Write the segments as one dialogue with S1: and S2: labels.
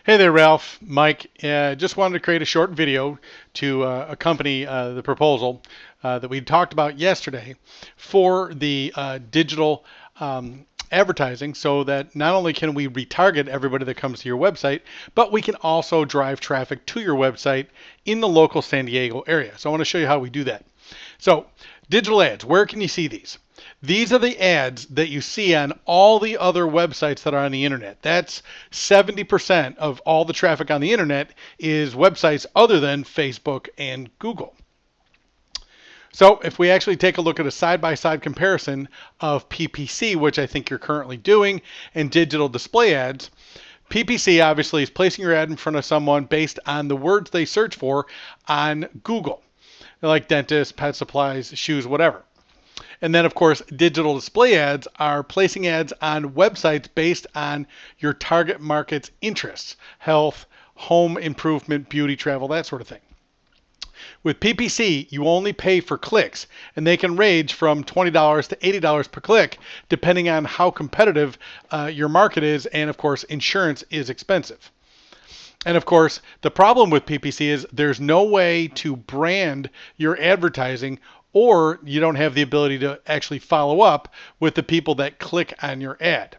S1: Hey there, Ralph. Mike. Just wanted to create a short video to accompany the proposal that we talked about yesterday for the digital advertising so that not only can we retarget everybody that comes to your website, but we can also drive traffic to your website in the local San Diego area. So I want to show you how we do that. So digital ads, where can you see these? These are the ads that you see on all the other websites that are on the internet. That's 70% of all the traffic on the internet is websites other than Facebook and Google. So if we actually take a look at a side-by-side comparison of PPC, which I think you're currently doing, and digital display ads, PPC obviously is placing your ad in front of someone based on the words they search for on Google, like dentist, pet supplies, shoes, whatever. And then, of course, digital display ads are placing ads on websites based on your target market's interests, health, home improvement, beauty, travel, that sort of thing. With PPC, you only pay for clicks, and they can range from $20 to $80 per click, depending on how competitive your market is, and of course, insurance is expensive. And of course, the problem with PPC is there's no way to brand your advertising, or you don't have the ability to actually follow up with the people that click on your ad.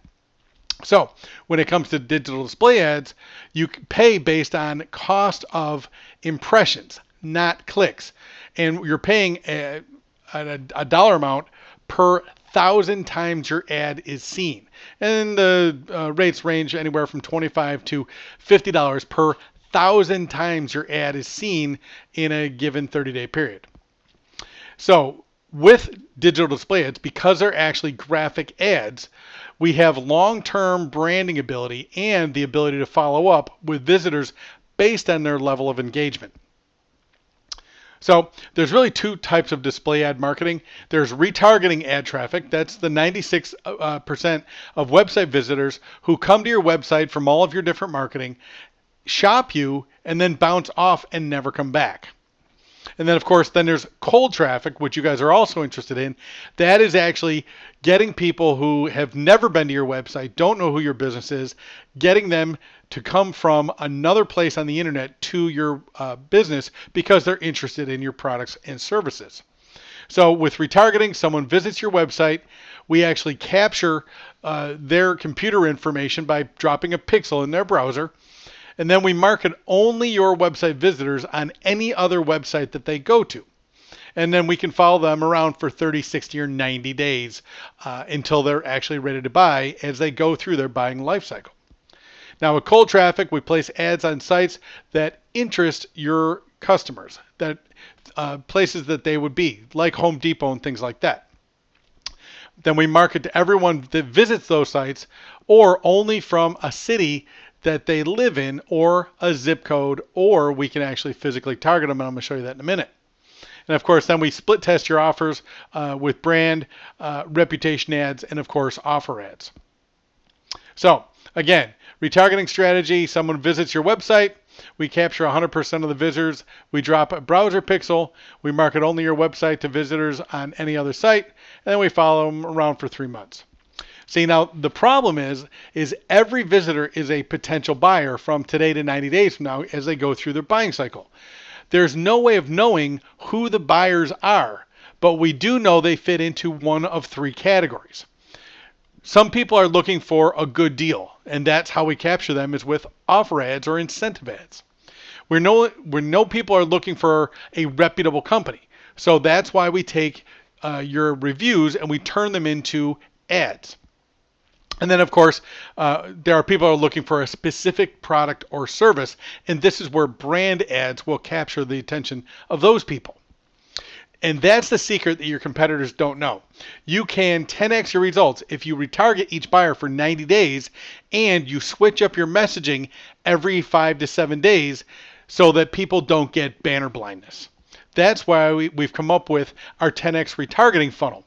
S1: So when it comes to digital display ads, you pay based on cost of impressions, not clicks. And you're paying a dollar amount per 1,000 times your ad is seen. And the rates range anywhere from $25 to $50 per 1,000 times your ad is seen in a given 30-day period. So with digital display ads, because they're actually graphic ads, we have long-term branding ability and the ability to follow up with visitors based on their level of engagement. So there's really two types of display ad marketing. There's retargeting ad traffic. That's the 96% of website visitors who come to your website from all of your different marketing, shop you, and then bounce off and never come back. And then, of course, then there's cold traffic, which you guys are also interested in. That is actually getting people who have never been to your website, don't know who your business is, getting them to come from another place on the internet to your business because they're interested in your products and services. So with retargeting, someone visits your website. We actually capture their computer information by dropping a pixel in their browser. And then we market only your website visitors on any other website that they go to. And then we can follow them around for 30, 60, or 90 days until they're actually ready to buy as they go through their buying life cycle. Now with cold traffic, we place ads on sites that interest your customers, that places that they would be, like Home Depot and things like that. Then we market to everyone that visits those sites or only from a city that they live in or a zip code, or we can actually physically target them, and I'm going to show you that in a minute. And of course, then we split test your offers with brand, reputation ads, and of course, offer ads. So again, retargeting strategy, someone visits your website, we capture 100% of the visitors, we drop a browser pixel, we market only your website to visitors on any other site, and then we follow them around for 3 months. See, now the problem is every visitor is a potential buyer from today to 90 days from now as they go through their buying cycle. There's no way of knowing who the buyers are, but we do know they fit into one of 3 categories. Some people are looking for a good deal, and that's how we capture them, is with offer ads or incentive ads. We know people are looking for a reputable company, so that's why we take your reviews and we turn them into ads. And then, of course, there are people who are looking for a specific product or service, and this is where brand ads will capture the attention of those people. And that's the secret that your competitors don't know. You can 10x your results if you retarget each buyer for 90 days and you switch up your messaging every 5 to 7 days so that people don't get banner blindness. That's why we've come up with our 10x retargeting funnel.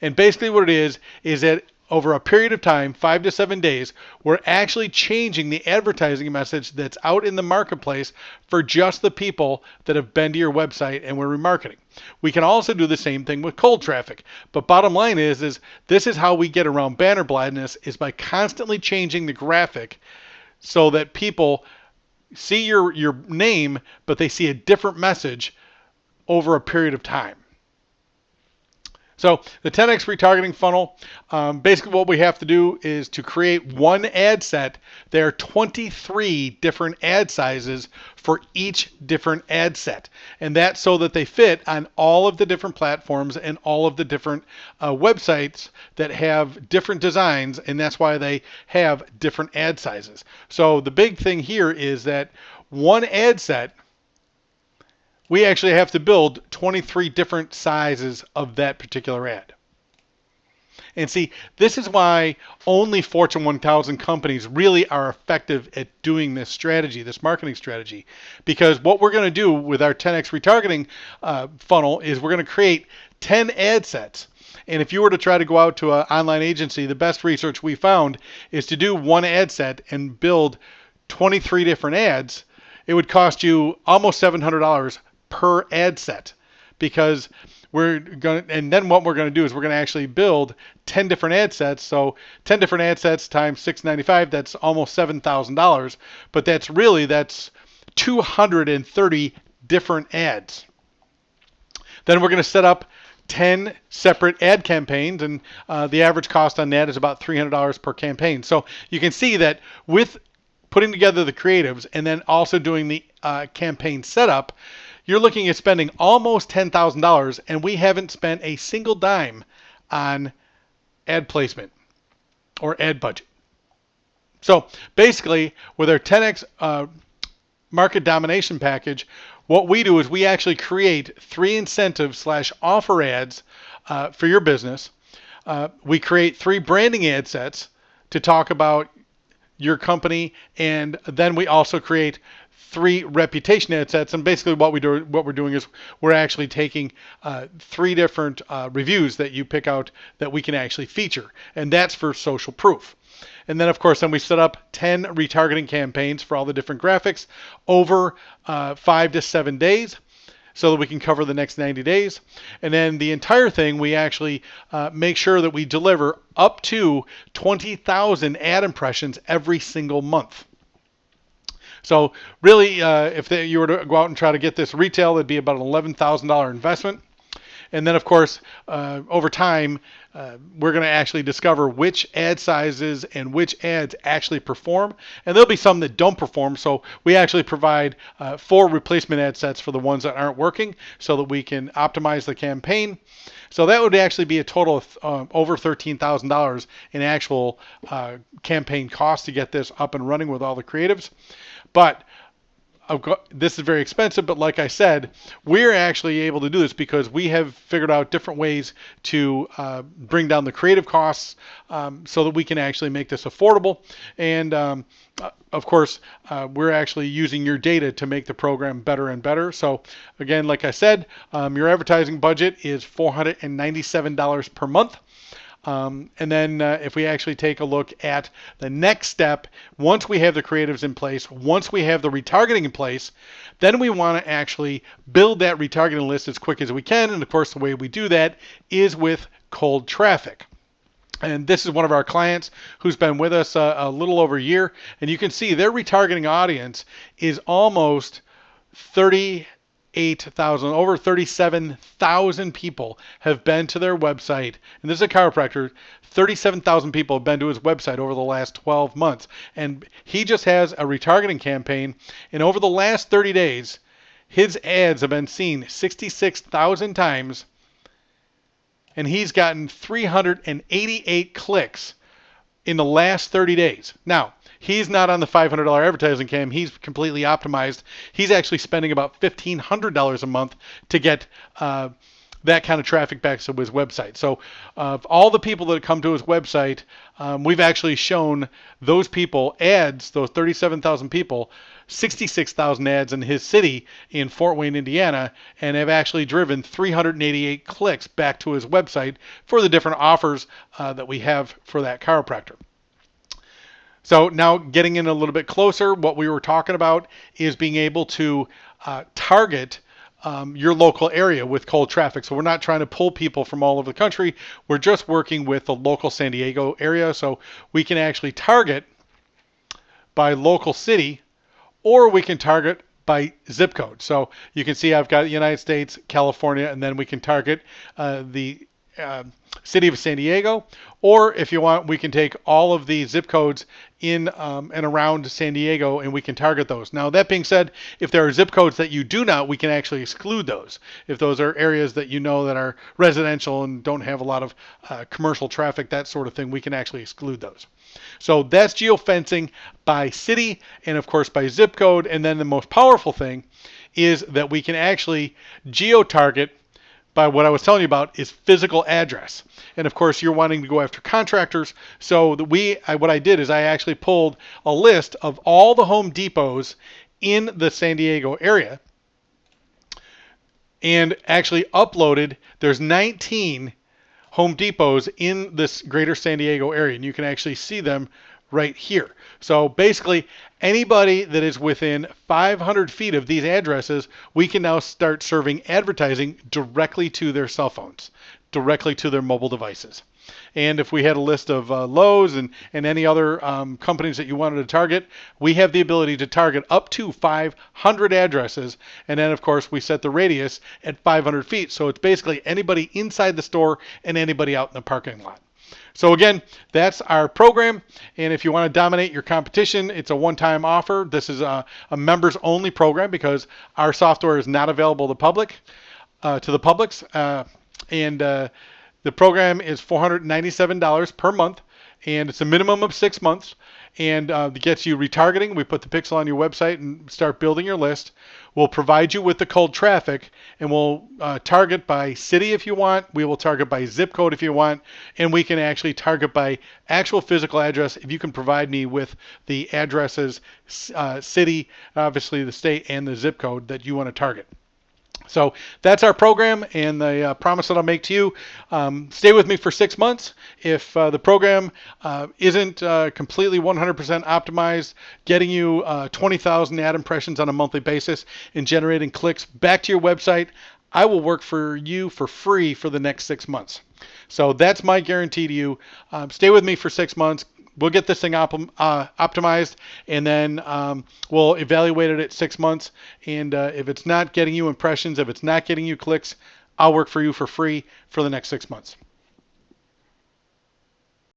S1: And basically what it is that over a period of time, 5 to 7 days, we're actually changing the advertising message that's out in the marketplace for just the people that have been to your website, and we're remarketing. We can also do the same thing with cold traffic. But bottom line is this is how we get around banner blindness, is by constantly changing the graphic so that people see your name, but they see a different message over a period of time. So the 10x retargeting funnel, basically what we have to do is to create one ad set. There are 23 different ad sizes for each different ad set. And that's so that they fit on all of the different platforms and all of the different websites that have different designs, and that's why they have different ad sizes. So the big thing here is that one ad set, we actually have to build 23 different sizes of that particular ad. And see, this is why only Fortune 1000 companies really are effective at doing this strategy, this marketing strategy. Because what we're going to do with our 10x retargeting funnel is we're going to create 10 ad sets. And if you were to try to go out to an online agency, the best research we found is to do one ad set and build 23 different ads. It would cost you almost $700 per ad set, because we're going to, and then what we're going to do is we're going to actually build 10 different ad sets. So 10 different ad sets times $695, that's almost $7,000, but that's 230 different ads. Then we're going to set up 10 separate ad campaigns, and the average cost on that is about $300 per campaign. So you can see that with putting together the creatives and then also doing the campaign setup, you're looking at spending almost $10,000, and we haven't spent a single dime on ad placement or ad budget. So basically, with our 10x market domination package, what we do is we actually create 3 incentive/offer ads for your business. We create 3 branding ad sets to talk about your company, and then we also create 3 reputation ad sets. And basically what we're doing is we're actually taking 3 different reviews that you pick out that we can actually feature, and that's for social proof. And then of course we set up 10 retargeting campaigns for all the different graphics over 5 to 7 days, so that we can cover the next 90 days. And then the entire thing, we actually make sure that we deliver up to 20,000 ad impressions every single month. So really, if you were to go out and try to get this retail, it'd be about an $11,000 investment. And then, of course, over time, we're going to actually discover which ad sizes and which ads actually perform. And there'll be some that don't perform. So we actually provide 4 replacement ad sets for the ones that aren't working, so that we can optimize the campaign. So that would actually be a total of over $13,000 in actual campaign costs to get this up and running with all the creatives. But this is very expensive, but like I said, we're actually able to do this because we have figured out different ways to bring down the creative costs, so that we can actually make this affordable. And of course, we're actually using your data to make the program better and better. So again, like I said, your advertising budget is $497 per month. And then if we actually take a look at the next step, once we have the creatives in place, once we have the retargeting in place, then we want to actually build that retargeting list as quick as we can. And of course, the way we do that is with cold traffic. And this is one of our clients who's been with us a little over a year. And you can see their retargeting audience is almost 38,000, over 37,000 people have been to their website. And this is a chiropractor. 37,000 people have been to his website over the last 12 months. And he just has a retargeting campaign. And over the last 30 days, his ads have been seen 66,000 times. And he's gotten 388 clicks in the last 30 days. Now, he's not on the $500 advertising cam. He's completely optimized. He's actually spending about $1,500 a month to get that kind of traffic back to his website. So of all the people that come to his website, we've actually shown those people ads, those 37,000 people, 66,000 ads in his city in Fort Wayne, Indiana, and have actually driven 388 clicks back to his website for the different offers that we have for that chiropractor. So now getting in a little bit closer, what we were talking about is being able to target your local area with cold traffic. So we're not trying to pull people from all over the country. We're just working with the local San Diego area. So we can actually target by local city or we can target by zip code. So you can see I've got the United States, California, and then we can target the city of San Diego. Or if you want, we can take all of the zip codes in and around San Diego and we can target those. Now, that being said, if there are zip codes that you do not, we can actually exclude those. If those are areas that you know that are residential and don't have a lot of commercial traffic, that sort of thing, we can actually exclude those. So that's geofencing by city and of course by zip code. And then the most powerful thing is that we can actually geo-target by what I was telling you about is physical address. And of course you're wanting to go after contractors. So what I did is I actually pulled a list of all the Home Depots in the San Diego area and actually uploaded, there's 19 Home Depots in this greater San Diego area, and you can actually see them right here. So basically, anybody that is within 500 feet of these addresses, we can now start serving advertising directly to their cell phones, directly to their mobile devices. And if we had a list of Lowe's and any other companies that you wanted to target, we have the ability to target up to 500 addresses. And then, of course, we set the radius at 500 feet. So it's basically anybody inside the store and anybody out in the parking lot. So again, that's our program. And if you want to dominate your competition, it's a one-time offer. This is a members-only program because our software is not available to the publics. The program is $497 per month, and it's a minimum of 6 months, and it gets you retargeting. We put the pixel on your website and start building your list. We'll provide you with the cold traffic, and we'll target by city if you want. We will target by zip code if you want, and we can actually target by actual physical address if you can provide me with the addresses, city, obviously the state, and the zip code that you want to target. So that's our program, and the promise that I'll make to you, stay with me for 6 months. If the program isn't completely 100% optimized, getting you 20,000 ad impressions on a monthly basis and generating clicks back to your website, I will work for you for free for the next 6 months. So that's my guarantee to you. Stay with me for 6 months. We'll get this thing optimized, and then we'll evaluate it at 6 months. And if it's not getting you impressions, if it's not getting you clicks, I'll work for you for free for the next 6 months.